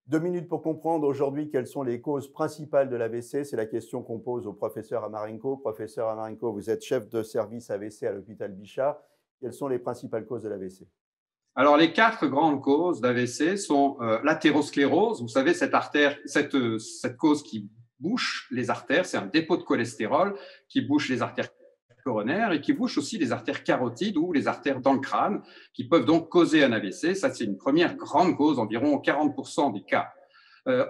2 minutes pour comprendre aujourd'hui quelles sont les causes principales de l'AVC. C'est la question qu'on pose au professeur Amarenko. Professeur Amarenko, vous êtes chef de service AVC à l'hôpital Bichat. Quelles sont les principales causes de l'AVC? Alors, les quatre grandes causes d'AVC sont l'athérosclérose. Vous savez, cette artère, cette cause qui bouche les artères, c'est un dépôt de cholestérol qui bouche les artères coronaires et qui bouche aussi les artères carotides ou les artères dans le crâne, qui peuvent donc causer un AVC. Ça, c'est une première grande cause, environ 40% des cas.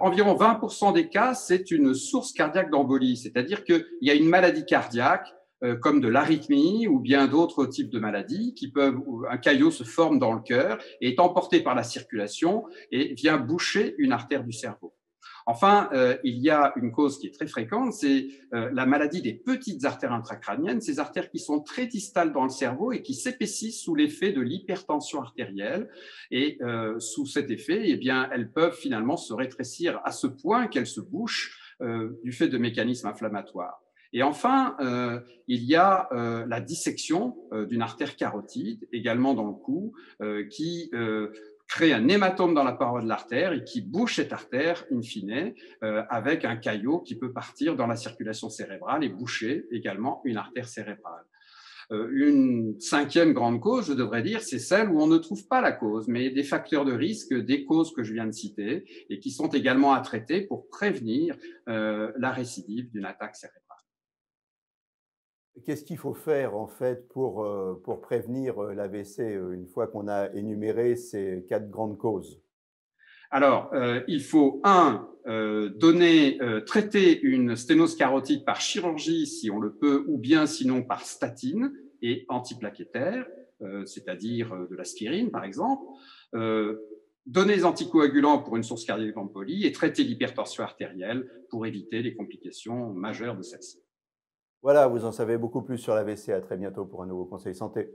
Environ 20% des cas, c'est une source cardiaque d'embolie, c'est-à-dire qu'il y a une maladie cardiaque comme de l'arythmie ou bien d'autres types de maladies qui peuvent, où un caillot se forme dans le cœur et est emporté par la circulation et vient boucher une artère du cerveau. Enfin, il y a une cause qui est très fréquente, c'est la maladie des petites artères intracrâniennes, ces artères qui sont très distales dans le cerveau et qui s'épaississent sous l'effet de l'hypertension artérielle. Et sous cet effet, eh bien, elles peuvent finalement se rétrécir à ce point qu'elles se bouchent du fait de mécanismes inflammatoires. Et enfin, il y a la dissection d'une artère carotide, également dans le cou, qui crée un hématome dans la paroi de l'artère et qui bouche cette artère, in fine, avec un caillot qui peut partir dans la circulation cérébrale et boucher également une artère cérébrale. Une cinquième grande cause, je devrais dire, c'est celle où on ne trouve pas la cause, mais des facteurs de risque, des causes que je viens de citer, et qui sont également à traiter pour prévenir la récidive d'une attaque cérébrale. Qu'est-ce qu'il faut faire en fait pour prévenir l'AVC une fois qu'on a énuméré ces quatre grandes causes? Alors, il faut, traiter une sténose carotide par chirurgie si on le peut, ou bien sinon par statine et antiplaquettaire, c'est-à-dire de l'aspirine par exemple. Euh, Donner des anticoagulants pour une source cardiaque d'embolie et traiter l'hypertension artérielle pour éviter les complications majeures de celle-ci. Voilà, vous en savez beaucoup plus sur l'AVC. À très bientôt pour un nouveau conseil santé.